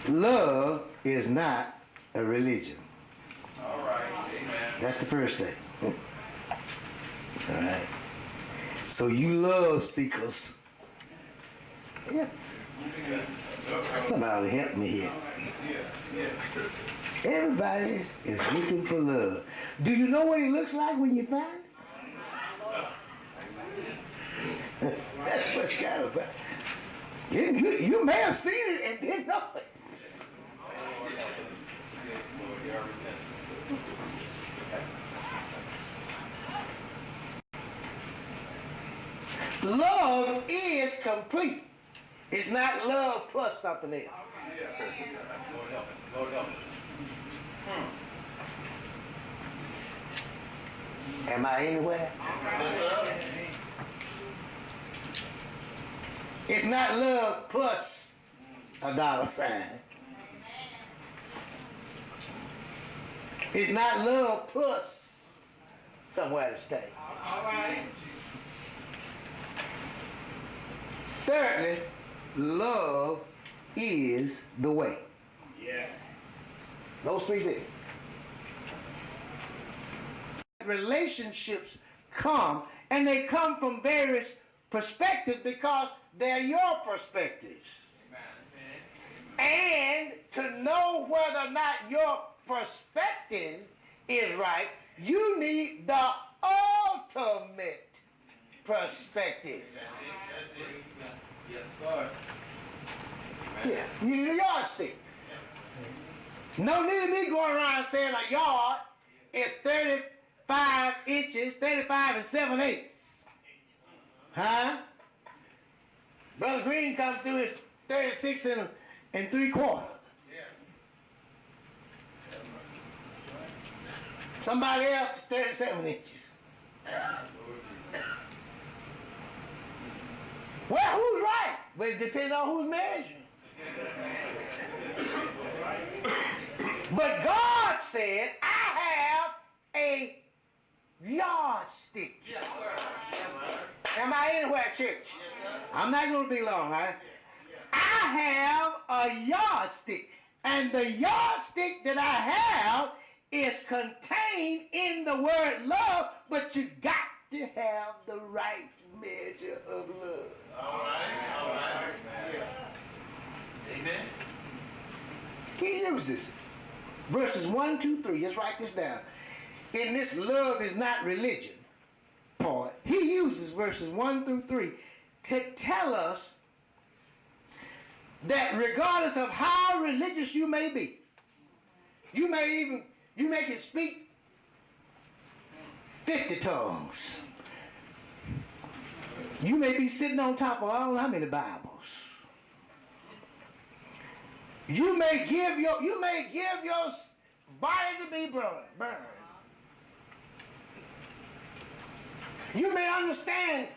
Love is not a religion. All right. Amen. That's the first thing. All right. So you love seekers. Yeah. Somebody help me here. Everybody is looking for love. Do you know what it looks like when you find it? That's what it's got about. You may have seen it and didn't know it. Love is complete. It's not love plus something else. Lord help us. Lord help us. Am I anywhere? Yes, sir. It's not love plus a dollar sign. It's not love plus somewhere to stay. All right. Thirdly, love is the way. Yes. Those three things. Relationships come, and they come from various perspectives because they're your perspectives. And to know whether or not your perspective is right, you need the ultimate perspective. Yes, sir. Yeah, you need a yardstick. No need of me going around saying a yard is 35 inches, 35 and 7/8. Huh? Brother Green come through his 36 and 3/4. Somebody else is 37 inches. Well, who's right? But it depends on who's measuring. But God said, I have a yardstick. Yes, sir. Yes, sir. Am I anywhere, church? Yes, sir. I'm not going to be long, right? I have a yardstick. And the yardstick that I have is contained in the word love, but you got to have the right measure of love. All right. All right. Amen. He uses verses 1, 2, 3. Just write this down. In this love is not religion part, he uses verses 1 through 3 to tell us that regardless of how religious you may be, you may can speak 50 tongues. You may be sitting on top of I don't know how many Bibles. You may give your body to be burned. You may understand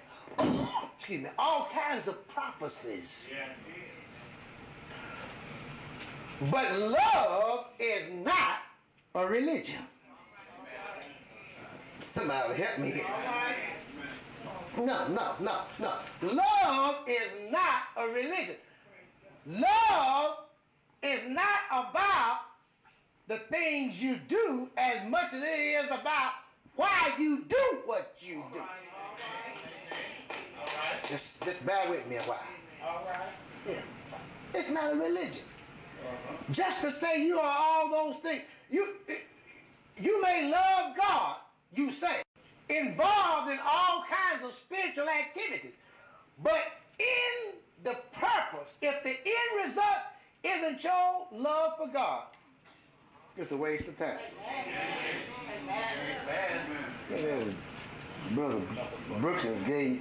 excuse me, all kinds of prophecies. But love is not a religion. Somebody help me here. No. Love is not a religion. Love is not about the things you do as much as it is about why you do what you do. Just bear with me a while. Yeah. It's not a religion. Just to say you are all those things. You may love God, you say, involved in all kinds of spiritual activities. But in the purpose, if the end results isn't your love for God, it's a waste of time. Amen. Brother Brookins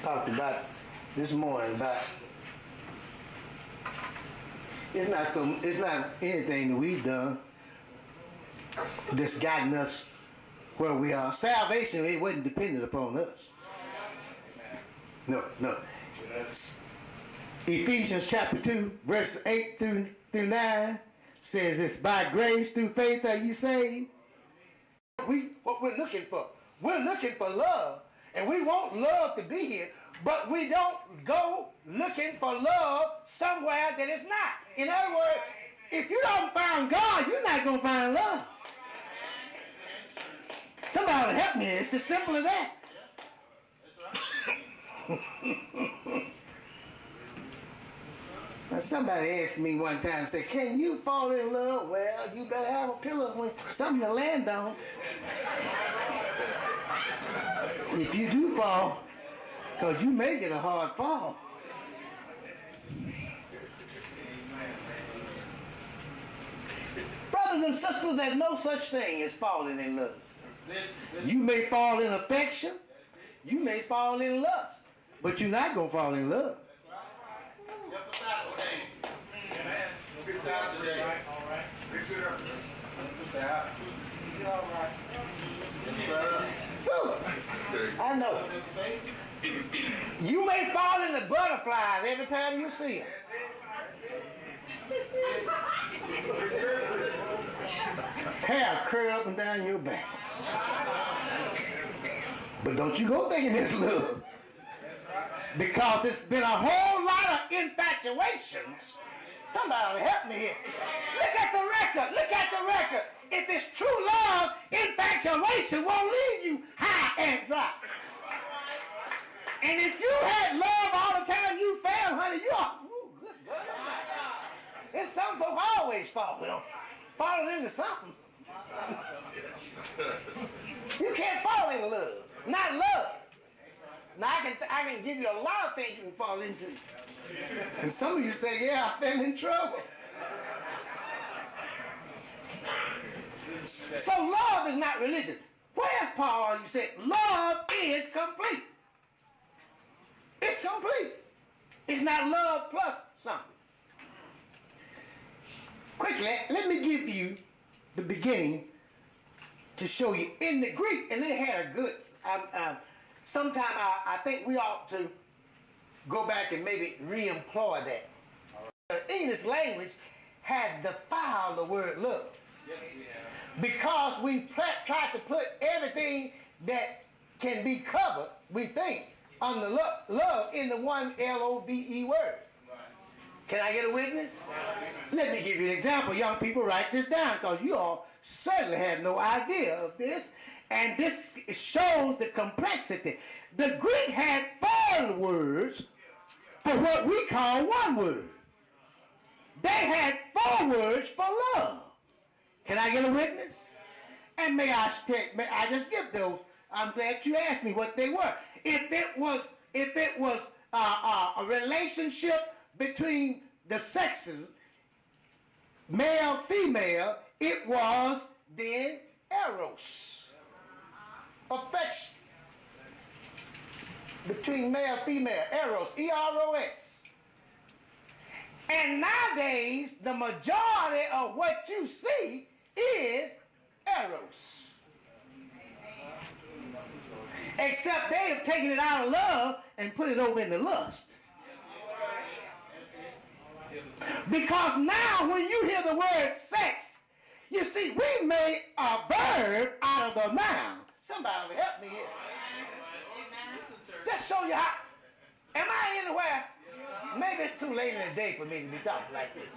talked about this morning about it's not anything that we've done that's gotten us where we are. Salvation, it wasn't dependent upon us. No. Ephesians chapter 2, verses 8 through 9 says it's by grace through faith are you saved. What we're looking for. We're looking for love. And we want love to be here, but we don't go looking for love somewhere that it's not. In other words, if you don't find God, you're not going to find love. Somebody help me. It's as simple as that. Now somebody asked me one time, said, can you fall in love? Well, you better have a pillow with something to land on. If you do fall, because you may get a hard fall. Brothers and sisters, there's no such thing as falling in love. You may fall in affection, you may fall in lust, but you're not going to fall in love. I know. You may fall in the butterflies every time you see them. Hair curl up and down your back. But don't you go thinking it's love. Because it's been a whole lot of infatuations. Somebody help me here. Look at the record. Look at the record. If it's true love, infatuation won't leave you high and dry. And if you had love all the time you failed, honey, you are, good God. There's some folks always falling into something. You can't fall in love. Not love. Now I can give you a lot of things you can fall into. And some of you say, yeah, I fell in trouble. So love is not religion. Where's Paul? You said love is complete. It's complete. It's not love plus something. Quickly, let me give you the beginning to show you in the Greek, and they had a good. Sometime I think we ought to go back and maybe re-employ that. The English language has defiled the word love. Yes, we have. Because we tried to put everything that can be covered, we think, under love in the one L-O-V-E word. Right. Can I get a witness? Right. Let me give you an example. Young people, write this down because you all certainly had no idea of this. And this shows the complexity. The Greek had 4 words for what we call one word. They had 4 words for love. Can I get a witness? And may I just give those? I'm glad you asked me what they were. If it was a relationship between the sexes, male, female, it was then eros. Affection between male and female, eros, E-R-O-S. And nowadays, the majority of what you see is eros. Except they have taken it out of love and put it over into lust. Because now when you hear the word sex, you see, we made a verb out of the noun. Somebody help me here. Just show you how. Am I anywhere? Maybe it's too late in the day for me to be talking like this.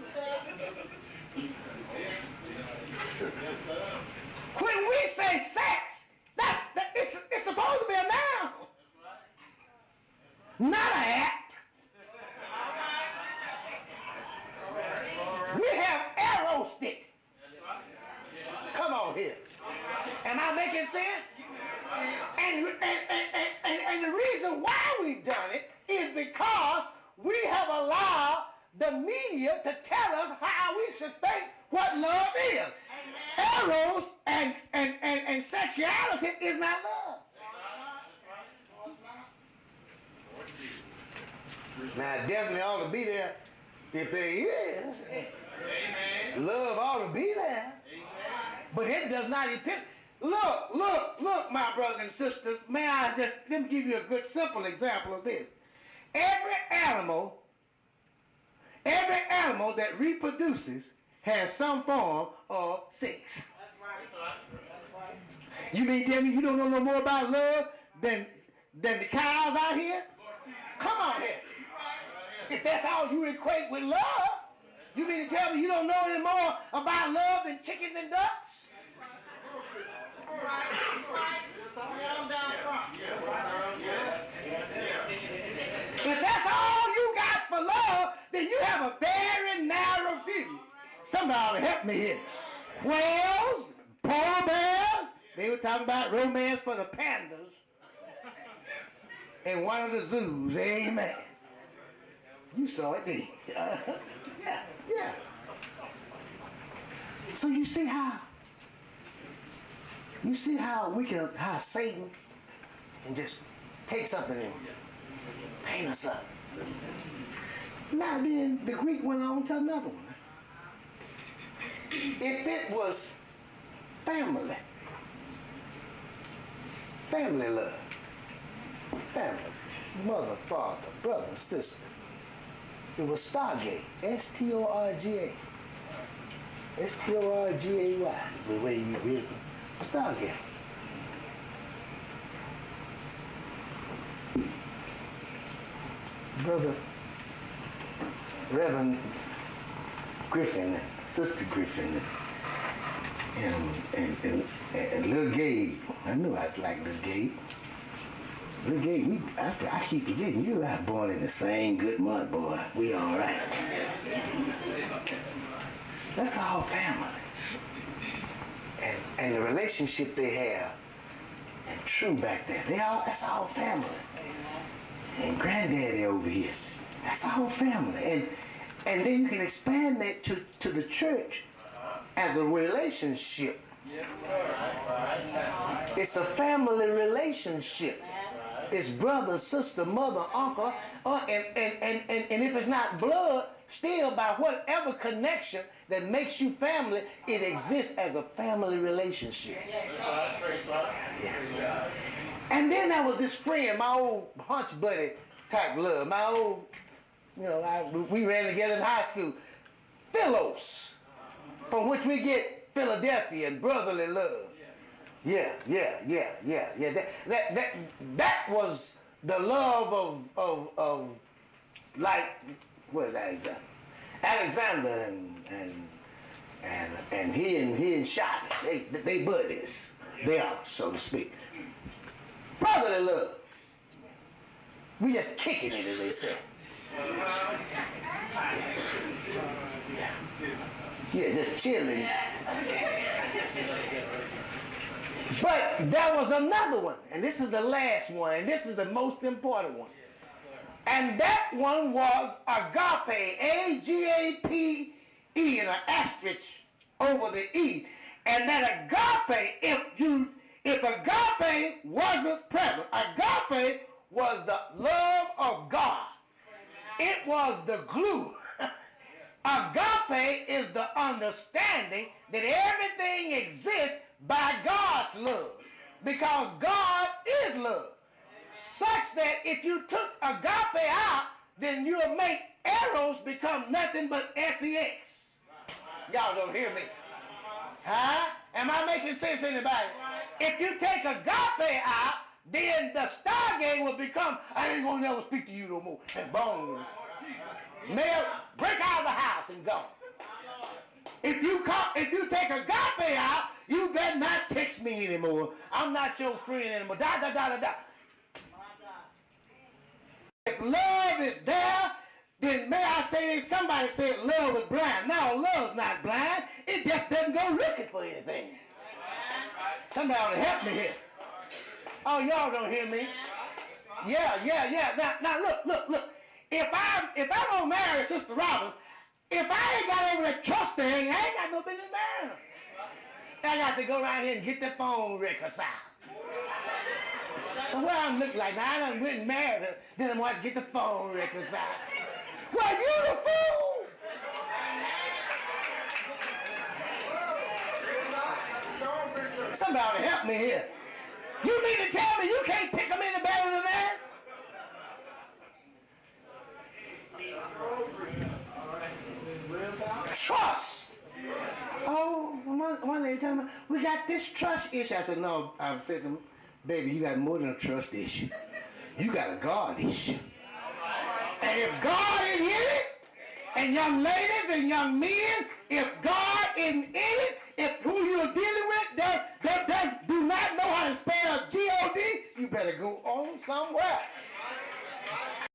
When we say sex, it's supposed to be a noun. Not an act. We have eros it. Come on here. Am I making sense? And the reason why we've done it is because we have allowed the media to tell us how we should think what love is. Eros and sexuality is not love. Now, it definitely ought to be there if there is. Amen. Love ought to be there. Amen. But it does not depend. Look, my brothers and sisters, let me give you a good simple example of this. Every animal that reproduces has some form of sex. That's right. You mean tell me you don't know no more about love than than the cows out here? Come on here. If that's all you equate with love, you mean to tell me you don't know any more about love than chickens and ducks? If that's all you got for love, then you have a very narrow view. Somebody ought to help me here. Whales, polar bears, they were talking about romance for the pandas in one of the zoos. Amen. You saw it, didn't you? Yeah. So you see how how Satan can just take something and paint us up. Now then, the Greek went on to another one. If it was family love, family, mother, father, brother, sister, it was Stargate, S-T-O-R-G-A. S-T-O-R-G-A-Y, the way you read it. Stargate. Brother Reverend Griffin and Sister Griffin and Little Gabe. I knew I'd like Little Gabe. Little Gabe, I keep forgetting you are born in the same good month, boy. We all right. That's our family. And the relationship they have, and true back there, that's our family. And granddaddy over here, that's our family. And then you can expand that to the church as a relationship. Yes, sir. It's a family relationship. It's brother, sister, mother, uncle, and if it's not blood, still by whatever connection that makes you family, it exists as a family relationship. Yeah. And then there was this friend, my old hunch buddy type love, my old, we ran together in high school, Philos, from which we get Philadelphia and brotherly love. Yeah. That was the love of like, what is Alexander? Alexander and he and Shotty, they buddies. They are, so to speak. Brotherly love. We just kicking it, as they say. Yeah, just chilling. But there was another one, and this is the last one, and this is the most important one. And that one was agape, A-G-A-P-E, and an asterisk over the E. And that agape, if agape wasn't present, agape was the love of God. It was the glue. Agape is the understanding that everything exists by God's love, because God is love, such that if you took agape out, then you'll make eros become nothing but sex. Y'all don't hear me? Huh? Am I making sense to anybody? If you take agape out, then the stargate will become, I ain't gonna never speak to you no more, and boom. Male, break out of the house and go. If you take agape out, you better not text me anymore. I'm not your friend anymore. Da. If love is there, then may I say that somebody said love is blind. No, love's not blind. It just doesn't go looking for anything. Somebody ought to help me here. Oh, y'all don't hear me? Yeah. Now look. If I don't marry Sister Robbins, if I ain't got over that trust thing, I ain't got no business marrying her. I got to go around here and get the phone reconciled. And what I'm looking like now, I done went and married her, then I'm going to get the phone reconciled. Well, you the fool! Somebody ought to help me here. You mean to tell me you can't pick them any better than that? Trust. Oh, one lady told me, we got this trust issue. I said, no, I said to them, baby, you got more than a trust issue. you got a God issue. And if God isn't in it, and young ladies and young men, if God isn't in it, if who you're dealing with do not know how to spell G-O-D, you better go on somewhere.